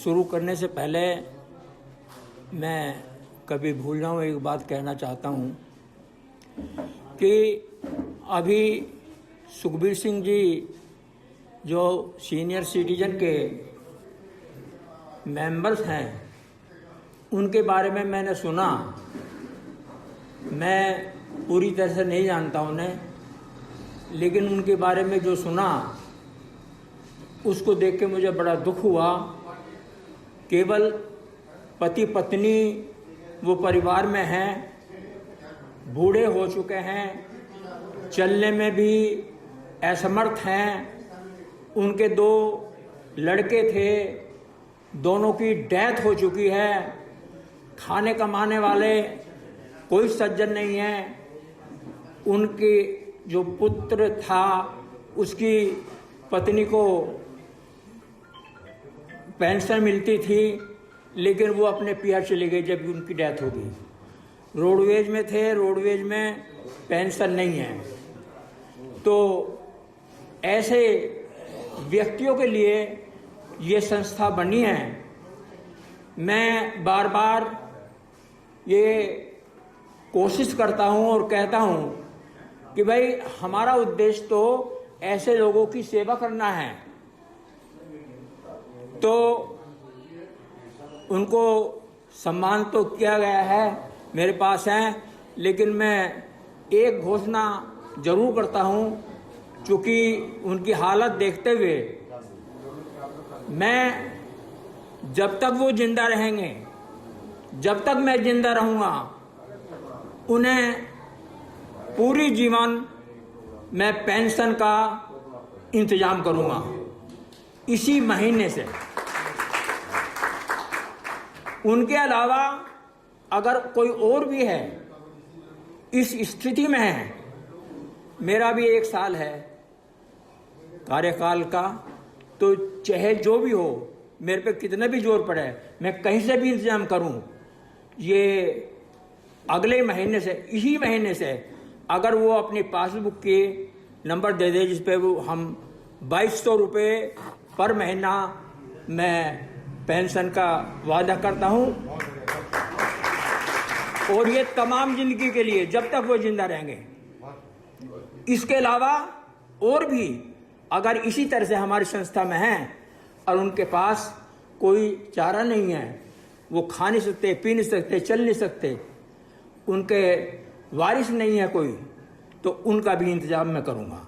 शुरू करने से पहले मैं कभी भूल जाऊँ एक बात कहना चाहता हूँ कि अभी सुखबीर सिंह जी जो सीनियर सिटीजन के मेंबर्स हैं उनके बारे में मैंने सुना। मैं पूरी तरह से नहीं जानता उन्हें, लेकिन उनके बारे में जो सुना उसको देख के मुझे बड़ा दुख हुआ। केवल पति पत्नी वो परिवार में हैं, बूढ़े हो चुके हैं, चलने में भी असमर्थ हैं। उनके 2 लड़के थे, दोनों की डेथ हो चुकी है। खाने कमाने वाले कोई सज्जन नहीं है। उनके जो पुत्र था उसकी पत्नी को पेंशन मिलती थी, लेकिन वो अपने पियर चले गए जब उनकी डेथ हो गई। रोडवेज में थे, रोडवेज में पेंशन नहीं है। तो ऐसे व्यक्तियों के लिए ये संस्था बनी है। मैं बार बार ये कोशिश करता हूँ और कहता हूँ कि भाई हमारा उद्देश्य तो ऐसे लोगों की सेवा करना है। तो उनको सम्मान तो किया गया है, मेरे पास है, लेकिन मैं एक घोषणा जरूर करता हूँ, क्योंकि उनकी हालत देखते हुए मैं जब तक वो जिंदा रहेंगे, जब तक मैं जिंदा रहूँगा, उन्हें पूरी जीवन मैं पेंशन का इंतजाम करूँगा इसी महीने से। उनके अलावा अगर कोई और भी है इस स्थिति में है, मेरा भी 1 साल है कार्यकाल का, तो चाहे जो भी हो, मेरे पे कितना भी जोर पड़े, मैं कहीं से भी इंतजाम करूं। ये अगले महीने से, इसी महीने से अगर वो अपनी पासबुक के नंबर दे दे जिस पे वो हम 2200 रुपये पर महीना मैं पेंशन का वादा करता हूं, और ये तमाम जिंदगी के लिए जब तक वो जिंदा रहेंगे। इसके अलावा और भी अगर इसी तरह से हमारी संस्था में हैं और उनके पास कोई चारा नहीं है, वो खा नहीं सकते, पी नहीं सकते, चल नहीं सकते, उनके वारिस नहीं है कोई, तो उनका भी इंतजाम मैं करूंगा।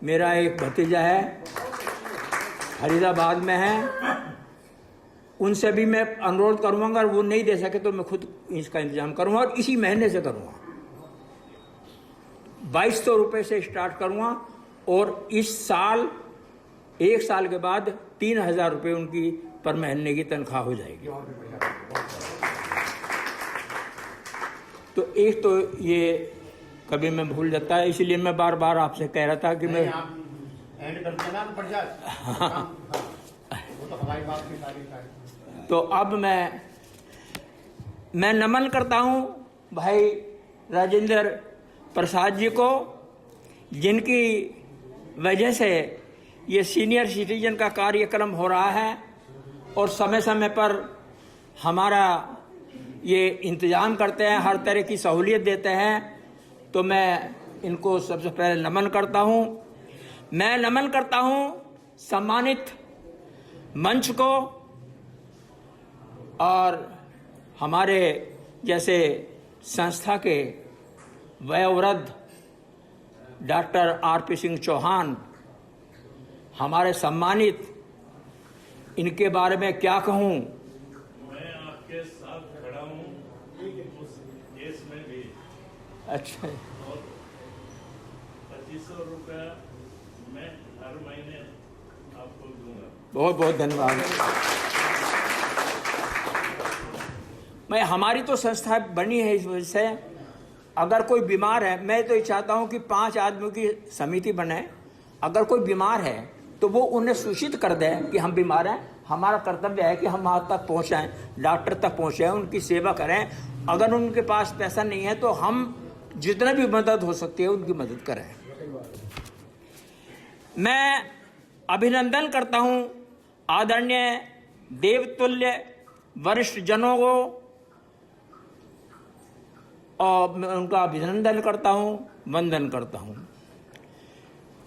मेरा एक भतीजा है, फरीदाबाद में है, उनसे भी मैं अनुरोध करूंगा, अगर वो नहीं दे सके तो मैं खुद इसका इंतजाम करूंगा और इसी महीने से करूंगा। 2200 रुपये से स्टार्ट करूंगा और इस साल 1 साल के बाद 3000 रुपये उनकी पर महीने की तनख्वाह हो जाएगी। तो एक तो ये कभी मैं भूल जाता है, इसलिए मैं बार बार आपसे कह रहा था कि मैं एंड कर देना पड़ जाए। वो तो हमारी बात की तारीफ है। तो अब मैं नमन करता हूं भाई राजेंद्र प्रसाद जी को, जिनकी वजह से ये सीनियर सिटीजन का कार्यक्रम हो रहा है और समय समय पर हमारा ये इंतजाम करते हैं, हर तरह की सहूलियत देते हैं। तो मैं इनको सबसे पहले नमन करता हूं। मैं नमन करता हूं सम्मानित मंच को और हमारे जैसे संस्था के वयोवृद्ध डॉक्टर आर.पी. सिंह चौहान, हमारे सम्मानित, इनके बारे में क्या कहूं। मैं आपके साथ खड़ा हूं उस केस में भी। अच्छा, और 2500 रुपया मैं हर महीने आपको दूंगा। बहुत बहुत धन्यवाद। मैं हमारी तो संस्था बनी है इस वजह से, अगर कोई बीमार है, मैं तो ये चाहता हूं कि 5 आदमियों की समिति बने। अगर कोई बीमार है तो वो उन्हें सूचित कर दे कि हम बीमार हैं। हमारा कर्तव्य है कि हम वहाँ तक पहुँचाएं, डॉक्टर तक पहुँचाएं, उनकी सेवा करें। अगर उनके पास पैसा नहीं है तो हम जितना भी मदद हो सकती है उनकी मदद करें। मैं अभिनंदन करता हूं आदरणीय देवतुल्य वरिष्ठ जनों को और मैं उनका अभिनंदन करता हूँ, वंदन करता हूँ।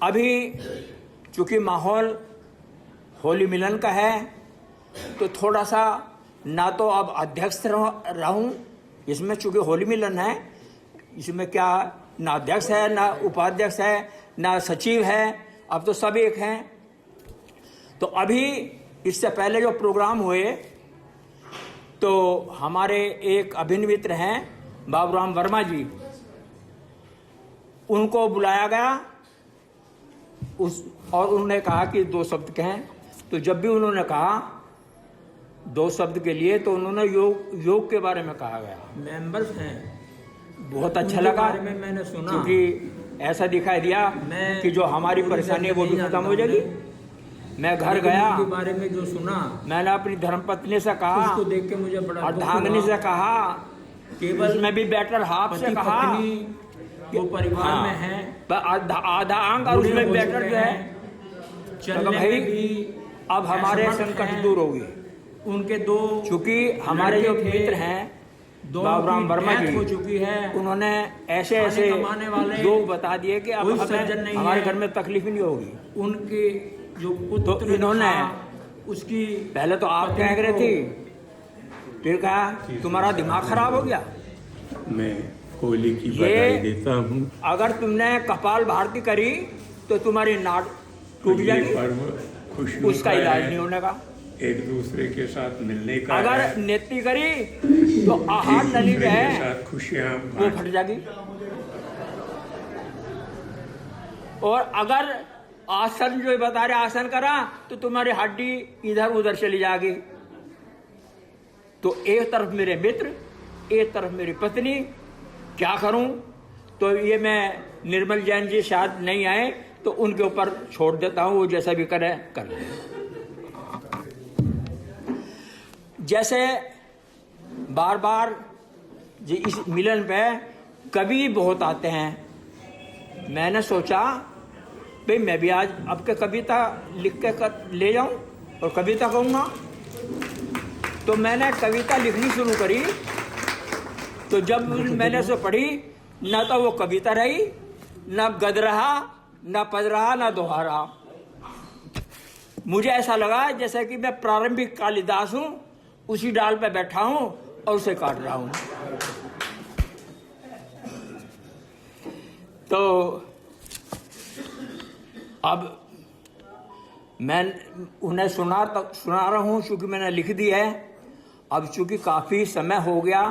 अभी चूंकि माहौल होली मिलन का है तो थोड़ा सा ना तो अब अध्यक्ष रहूं, इसमें चूंकि होली मिलन है, इसमें क्या ना अध्यक्ष है, ना उपाध्यक्ष है, ना सचिव है, अब तो सब एक हैं। तो अभी इससे पहले जो प्रोग्राम हुए तो हमारे एक अभिन्न मित्र हैं बाबूराम वर्मा जी, उनको बुलाया गया और उन्होंने कहा कि 2 शब्द कहें। तो जब भी उन्होंने कहा 2 शब्द के लिए तो उन्होंने योग के बारे में कहा गया। मेंबर्स हैं, बहुत अच्छा लगा। में मैंने सुना क्योंकि ऐसा दिखाई दिया कि जो हमारी परेशानी है वो भी खत्म हो जाएगी। मैं घर गया, के बारे में जो सुना मैंने अपनी धर्मपत्नी से कहा, उसको देख के मुझे बड़ा अर्धांगिनी से कहा, केवल मैं भी बेटर हाफ से कहा, वो परिवार में है आधा अंग और उसमें बेटर जो है चलने में भी अब हमारे संकट दूर होगी। उनके 2 चूंकि हमारे जो मित्र हैं बाबूराम वर्मा जी हो चुकी है, उन्होंने ऐसे ऐसे लोग बता दिए कि अब हमें हमारे घर में तकलीफ नहीं होगी। उनके जो पुत्र तो इन्होंने उसकी पहले तो आप कह रहे थी, फिर कहा तुम्हारा दिमाग खराब हो गया। मैं होली की बधाई देता हूँ। अगर तुमने कपाल भारती करी तो तुम्हारी नाक टूट जाएगी, उसका इलाज नहीं होने का। एक दूसरे के साथ मिलने का अगर नेति करी तो आहार नली जो है खुशियाँ वो फट जाएगी। और अगर आसन जो बता रहे आसन करा तो तुम्हारी हड्डी इधर उधर चली जाएगी। तो एक तरफ मेरे मित्र, एक तरफ मेरी पत्नी, क्या करूं? तो ये मैं निर्मल जैन जी शायद नहीं आए तो उनके ऊपर छोड़ देता हूं, वो जैसा भी करे कर ले। जैसे बार बार जी इस मिलन पे कवि बहुत आते हैं, मैंने सोचा भाई मैं भी आज अब के कविता लिख के ले जाऊं और कविता कहूँगा। तो मैंने कविता लिखनी शुरू करी। तो जब मैंने उसे पढ़ी, ना तो वो कविता रही, ना गद रहा, ना पद रहा, ना दोहा रहा। मुझे ऐसा लगा जैसे कि मैं प्रारंभिक कालिदास हूं, उसी डाल पे बैठा हूं और उसे काट रहा हूं। तो अब मैं उन्हें सुना रहा हूं क्योंकि मैंने लिख दी है। अब चूंकि काफी समय हो गया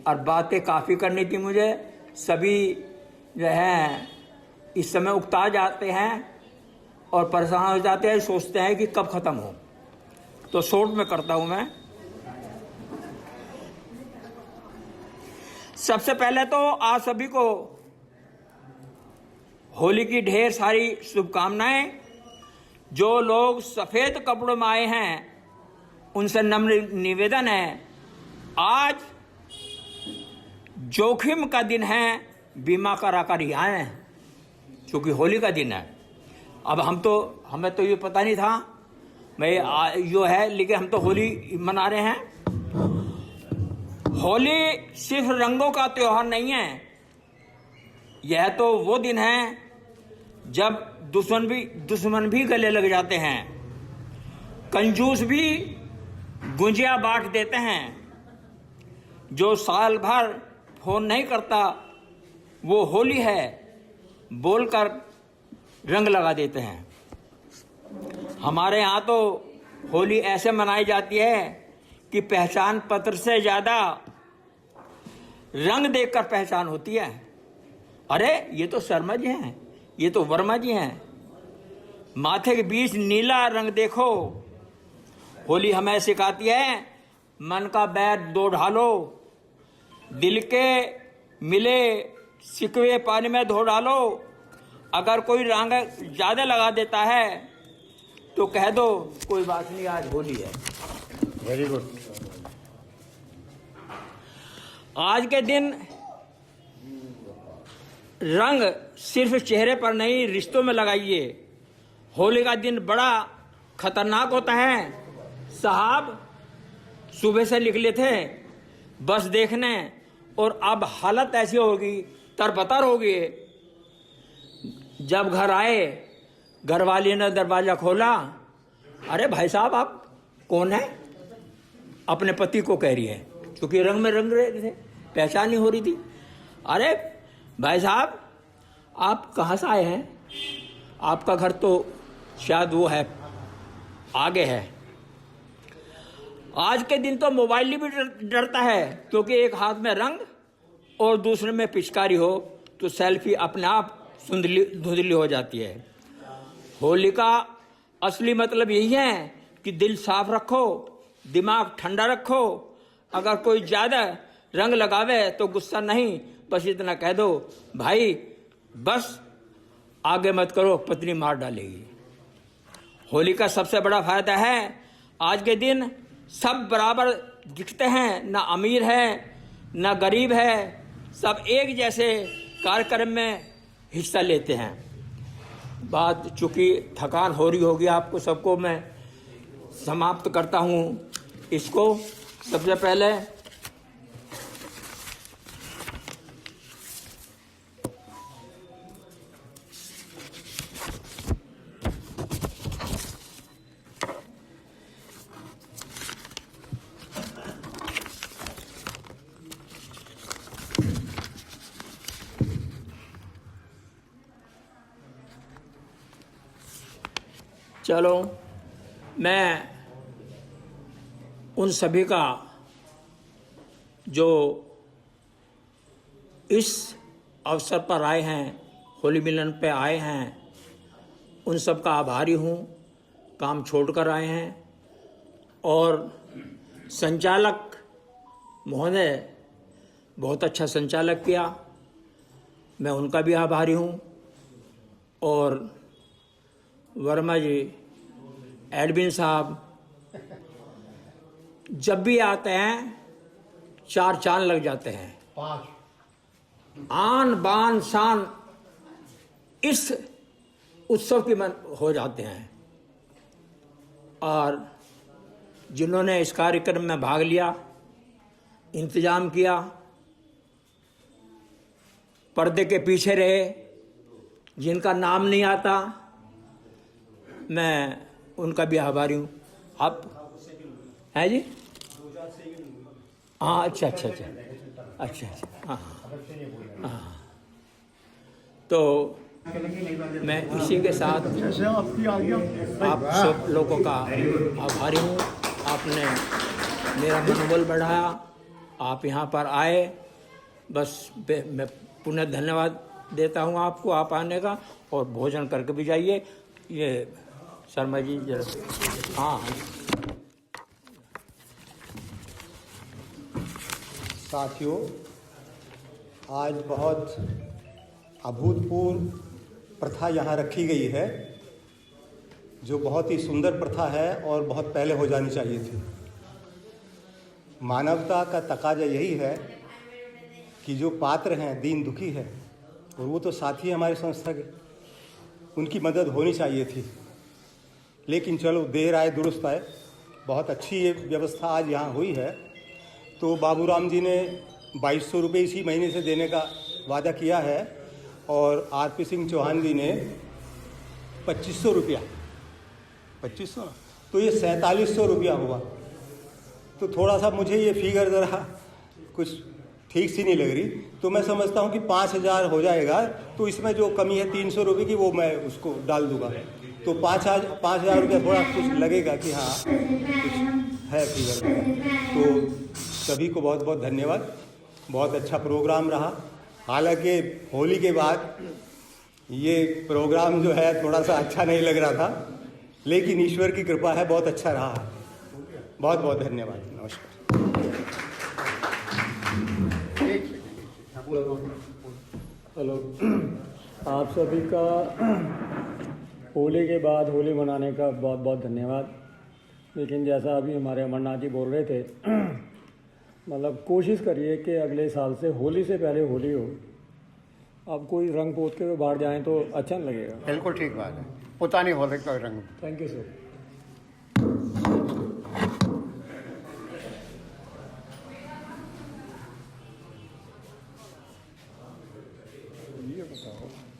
और बातें काफी करनी थी मुझे, सभी जो है इस समय उकता जाते हैं और परेशान हो जाते हैं, सोचते हैं कि कब खत्म हो। तो शॉर्ट में करता हूं मैं। सबसे पहले तो आप सभी को होली की ढेर सारी शुभकामनाएं। जो लोग सफेद कपड़ों में आए हैं उनसे नम्र निवेदन है, आज जोखिम का दिन है, बीमा करा कर ही आए, क्योंकि होली का दिन है। अब हमें तो ये पता नहीं था भाई जो है, लेकिन हम तो होली मना रहे हैं। होली सिर्फ रंगों का त्योहार नहीं है, यह तो वो दिन है जब दुश्मन भी गले लग जाते हैं, कंजूस भी गुंजिया बांट देते हैं, जो साल भर फोन नहीं करता वो होली है बोलकर रंग लगा देते हैं। हमारे यहाँ तो होली ऐसे मनाई जाती है कि पहचान पत्र से ज्यादा रंग देखकर पहचान होती है। अरे ये तो शर्मा जी हैं, ये तो वर्मा जी हैं, माथे के बीच नीला रंग देखो। होली हमें सिखाती है मन का बैर दो ढालो, दिल के मिले सिकवे पानी में धो डालो। अगर कोई रंग ज्यादा लगा देता है तो कह दो कोई बात नहीं, आज होली है। Very good. आज के दिन रंग सिर्फ चेहरे पर नहीं, रिश्तों में लगाइए। होली का दिन बड़ा खतरनाक होता है, साहब सुबह से निकले थे बस देखने, और अब हालत ऐसी होगी, तरबतर होगी। जब घर आए, घरवाली ने दरवाजा खोला, अरे भाई साहब आप कौन है? अपने पति को कह रही है, क्योंकि रंग में रंग रहे थे, पहचान नहीं हो रही थी। अरे भाई साहब आप कहाँ से आए हैं? आपका घर तो शायद वो है, आगे है। आज के दिन तो मोबाइल भी डरता है, क्योंकि एक हाथ में रंग और दूसरे में पिचकारी हो तो सेल्फी अपने आप धुंधली हो जाती है। होली का असली मतलब यही है कि दिल साफ रखो, दिमाग ठंडा रखो। अगर कोई ज्यादा रंग लगावे तो गुस्सा नहीं, बस इतना कह दो भाई बस आगे मत करो, पत्नी मार डालेगी। होली का सबसे बड़ा फायदा है, आज के दिन सब बराबर दिखते हैं, ना अमीर है ना गरीब है, सब एक जैसे कार्यक्रम में हिस्सा लेते हैं। बात चूंकि थकान हो रही होगी आपको सबको, मैं समाप्त करता हूँ इसको। सबसे पहले चलो मैं उन सभी का जो इस अवसर पर आए हैं, होली मिलन पे आए हैं, उन सब का आभारी हूँ। काम छोड़कर आए हैं। और संचालक महोदय बहुत अच्छा संचालक किया, मैं उनका भी आभारी हूँ। और वर्मा जी, एडमिन साहब जब भी आते हैं चार चांद लग जाते हैं। 5 आन बान शान इस उत्सव की मन हो जाते हैं। और जिन्होंने इस कार्यक्रम में भाग लिया, इंतजाम किया, पर्दे के पीछे रहे, जिनका नाम नहीं आता, मैं उनका भी आभारी हूँ। आप हैं जी? हाँ, अच्छा अच्छा अच्छा अच्छा अच्छा, हाँ हाँ। तो मैं इसी के साथ आप सब लोगों का आभारी हूँ। आपने मेरा मनोबल बढ़ाया, आप यहाँ पर आए, बस मैं पुनः धन्यवाद देता हूँ आपको, आप आने का। और भोजन करके भी जाइए। ये शर्मा जी जरा, हाँ। साथियों, आज बहुत अभूतपूर्व प्रथा यहाँ रखी गई है, जो बहुत ही सुंदर प्रथा है और बहुत पहले हो जानी चाहिए थी। मानवता का तकाजा यही है कि जो पात्र हैं, दीन दुखी है, और वो तो साथी हैं हमारी संस्था के, उनकी मदद होनी चाहिए थी। लेकिन चलो, देर आए दुरुस्त आए, बहुत अच्छी ये व्यवस्था आज यहाँ हुई है। तो बाबूराम जी ने 2200 रुपये इसी महीने से देने का वादा किया है, और आरपी सिंह चौहान जी ने 2500 रुपया, 2500, तो ये 4700 रुपया हुआ। तो थोड़ा सा मुझे ये फिगर ज़रा कुछ ठीक सी नहीं लग रही, तो मैं समझता हूँ कि 5000 हो जाएगा। तो इसमें जो कमी है 300 रुपये की, वो मैं उसको डाल दूँगा। तो 5000 रुपया थोड़ा कुछ लगेगा कि हाँ कुछ है फिगर। तो सभी को बहुत बहुत धन्यवाद। बहुत अच्छा प्रोग्राम रहा। हालांकि होली के बाद ये प्रोग्राम जो है थोड़ा सा अच्छा नहीं लग रहा था, लेकिन ईश्वर की कृपा है, बहुत अच्छा रहा। बहुत बहुत धन्यवाद। नमस्कार। हेलो, आप सभी का होली के बाद होली मनाने का बहुत बहुत धन्यवाद। लेकिन जैसा अभी हमारे अमरनाथ जी बोल रहे थे, मतलब कोशिश करिए कि अगले साल से होली से पहले होली हो। अब कोई रंग पोत के बाहर जाएं तो अच्छा नहीं लगेगा। बिल्कुल ठीक बात है, पता नहीं हो सकता रंग। Thank you sir.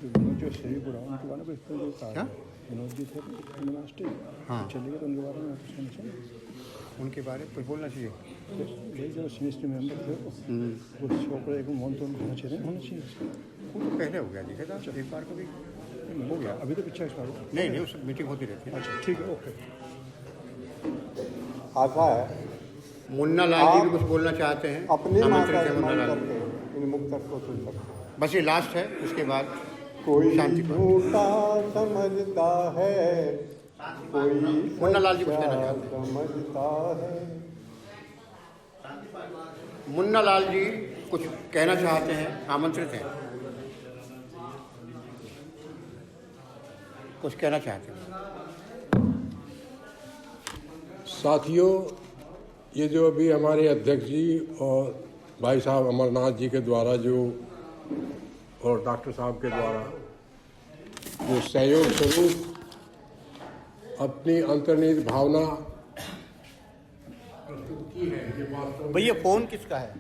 विनोद जो श्रीपुरा उनके बारे में इसमें जो कहा क्या? विनोद जी थे यूनिवर्सिटी हाँ। चलिए तो उनके बारे में कुछ कहना चाहिए उनके बारे में कुछ बोलना चाहिए। यही जो सीनियर मेंबर थे वो छोकरे एक मोहन तो होना चाहिए वो तो पहले हो गया जी है एक बार कभी हो गया अभी तो पीछे इस बार नहीं उस मीटिंग होती रहती है। अच्छा ठीक है ओके आता है मुन्ना लाल जी भी कुछ बोलना चाहते हैं। अपनी माँ आमंत्रित का है मुन्ना स्मरण लाल। करके इन मुक्तक को सुन सकते हैं। बस ये लास्ट है, उसके बाद कोई शांति झूठा समझता है, कोई मुन्ना लाल जी कुछ कहना सच्चा चाहते समझता है। मुन्ना लाल जी कुछ कहना चाहते हैं, आमंत्रित हैं, कुछ कहना चाहते हैं। साथियों, ये जो अभी हमारे अध्यक्ष जी और भाई साहब अमरनाथ जी के द्वारा जो और डॉक्टर साहब के द्वारा जो सहयोग स्वरूप अपनी अंतर्निहित भावना भैया फोन किसका है?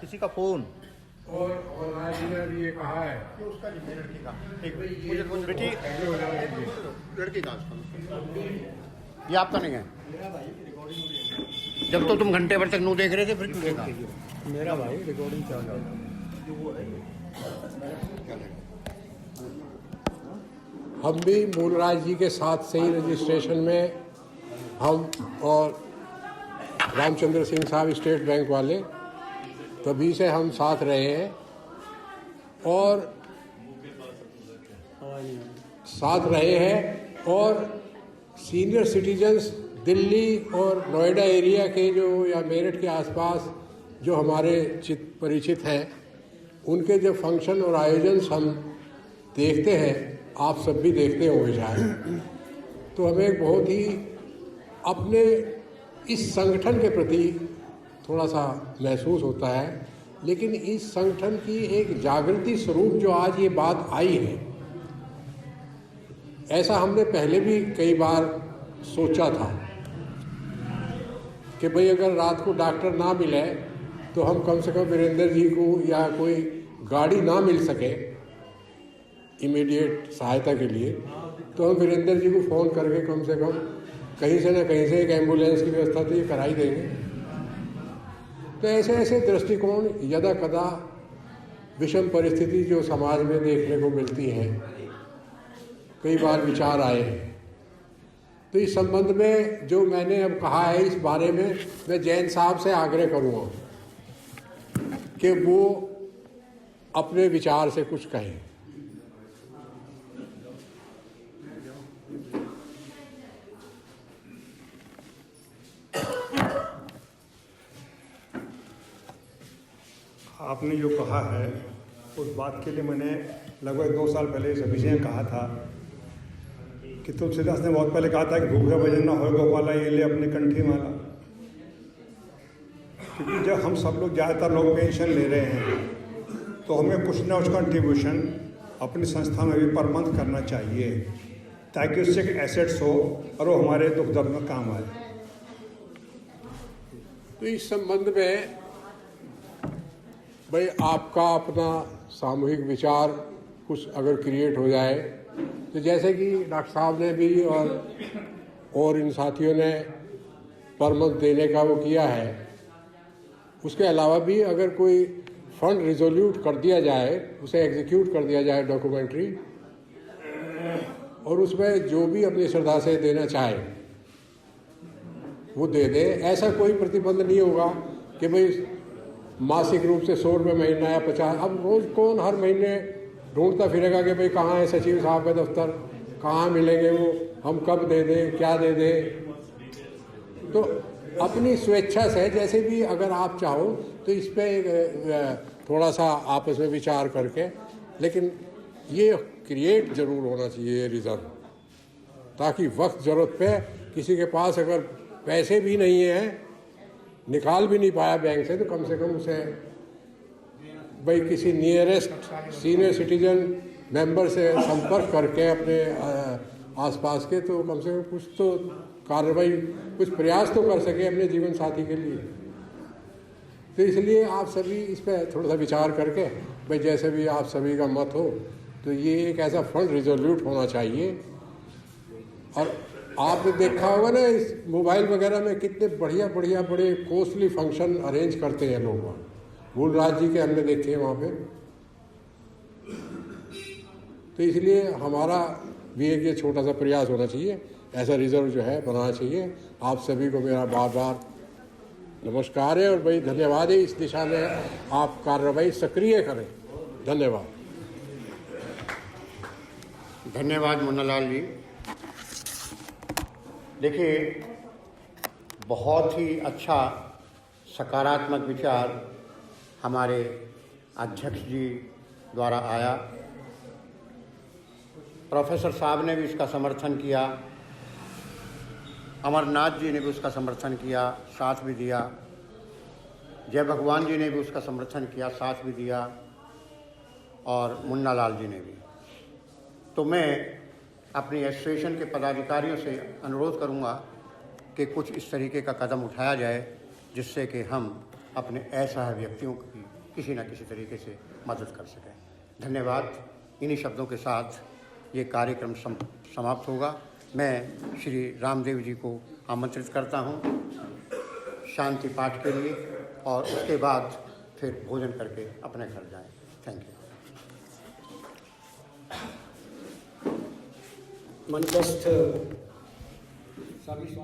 किसी का फोन? और अमरनाथ जी ने भी ये कहा है बेटी लड़की का ये आपका नहीं है। जब तो तुम घंटे भर तक नू देख रहे थे फिर क्यों देखा? मेरा भाई रिकॉर्डिंग चल रहा है। हम भी मूलराज जी के साथ से ही रजिस्ट्रेशन में हम और रामचंद्र सिंह साहब स्टेट बैंक वाले तभी से हम साथ रहे हैं और सीनियर सिटीजन्स दिल्ली और नोएडा एरिया के जो या मेरठ के आसपास जो हमारे परिचित हैं उनके जब फंक्शन और आयोजन हम देखते हैं, आप सब भी देखते होंगे शायद, तो हमें एक बहुत ही अपने इस संगठन के प्रति थोड़ा सा महसूस होता है। लेकिन इस संगठन की एक जागृति स्वरूप जो आज ये बात आई है, ऐसा हमने पहले भी कई बार सोचा था कि भाई अगर रात को डॉक्टर ना मिले तो हम कम से कम वीरेंद्र जी को या कोई गाड़ी ना मिल सके इमीडिएट सहायता के लिए, तो हम वीरेंद्र जी को फ़ोन करके कम से कम कहीं से ना कहीं से एक एम्बुलेंस की व्यवस्था तो ये कराई देंगे। तो ऐसे ऐसे दृष्टिकोण यदा कदा विषम परिस्थिति जो समाज में देखने को मिलती है, कई बार विचार आए हैं। तो इस संबंध में जो मैंने अब कहा है इस बारे में मैं जैन साहब से आग्रह करूँगा कि वो अपने विचार से कुछ कहें। आपने जो कहा है उस बात के लिए मैंने लगभग 2 साल पहले इस विषय में कहा था कि तुलसीदास ने बहुत पहले कहा था कि भूखे भजन ना हो गोपाला ये ले अपनी कंठी माला। क्योंकि जब हम सब लोग ज़्यादातर लोग पेंशन ले रहे हैं तो हमें कुछ ना कुछ कंट्रीब्यूशन अपनी संस्था में भी पर मंथ करना चाहिए ताकि उससे एक एसेट्स हो और वो हमारे दुख दर्द में काम आए। तो इस संबंध में भाई आपका अपना सामूहिक विचार कुछ अगर क्रिएट हो जाए, तो जैसे कि डॉक्टर साहब ने भी और इन साथियों ने पर मंथ देने का वो किया है, उसके अलावा भी अगर कोई फंड रिजोल्यूट कर दिया जाए, उसे एग्जीक्यूट कर दिया जाए डॉक्यूमेंट्री, और उसमें जो भी अपनी श्रद्धा से देना चाहे वो दे दे। ऐसा कोई प्रतिबंध नहीं होगा कि भाई मासिक रूप से 100 रुपये महीना या 50। अब रोज़ कौन हर महीने ढूंढता फिरेगा कि भाई कहाँ है सचिव साहब का दफ्तर, कहाँ मिलेंगे वो, हम कब दे दें, क्या दे दें। तो अपनी स्वेच्छा से जैसे भी अगर आप चाहो तो इस पर थोड़ा सा आपस में विचार करके, लेकिन ये क्रिएट ज़रूर होना चाहिए रिज़र्व, ताकि वक्त ज़रूरत पे किसी के पास अगर पैसे भी नहीं हैं, निकाल भी नहीं पाया बैंक से, तो कम से कम उसे भाई किसी नियरेस्ट सीनियर सिटीजन मेंबर से संपर्क करके अपने आसपास के, तो कम से कम कुछ तो कार्रवाई, कुछ प्रयास तो कर सके अपने जीवन साथी के लिए। तो इसलिए आप सभी इस पर थोड़ा सा विचार करके भाई जैसे भी आप सभी का मत हो तो ये एक ऐसा फंड रिजोल्यूट होना चाहिए। और आपने देखा होगा ना इस मोबाइल वगैरह में कितने बढ़िया बढ़िया बड़े कॉस्टली फंक्शन अरेंज करते हैं लोग वहाँ। मूलराज जी के हमने देखे हैं वहाँ पे। तो इसलिए हमारा भी एक ये छोटा सा प्रयास होना चाहिए, ऐसा रिजर्व जो है बनाना चाहिए। आप सभी को मेरा बार बार नमस्कार है और भाई धन्यवाद है। इस दिशा में आप कार्रवाई सक्रिय करें। धन्यवाद। धन्यवाद मुन्नालाल जी। देखिए, बहुत ही अच्छा सकारात्मक विचार हमारे अध्यक्ष जी द्वारा आया। प्रोफेसर साहब ने भी इसका समर्थन किया, अमरनाथ जी ने भी उसका समर्थन किया, साथ भी दिया, जय भगवान जी ने भी उसका समर्थन किया, साथ भी दिया, और मुन्नालाल जी ने भी। तो मैं अपनी एसोसिएशन के पदाधिकारियों से अनुरोध करूंगा कि कुछ इस तरीके का कदम उठाया जाए जिससे कि हम अपने असहाय व्यक्तियों की किसी न किसी तरीके से मदद कर सकें। धन्यवाद। इन्हीं शब्दों के साथ ये कार्यक्रम समाप्त होगा। मैं श्री रामदेव जी को आमंत्रित करता हूँ शांति पाठ के लिए, और उसके बाद फिर भोजन करके अपने घर जाएं। Thank you. मंचस्थ सभी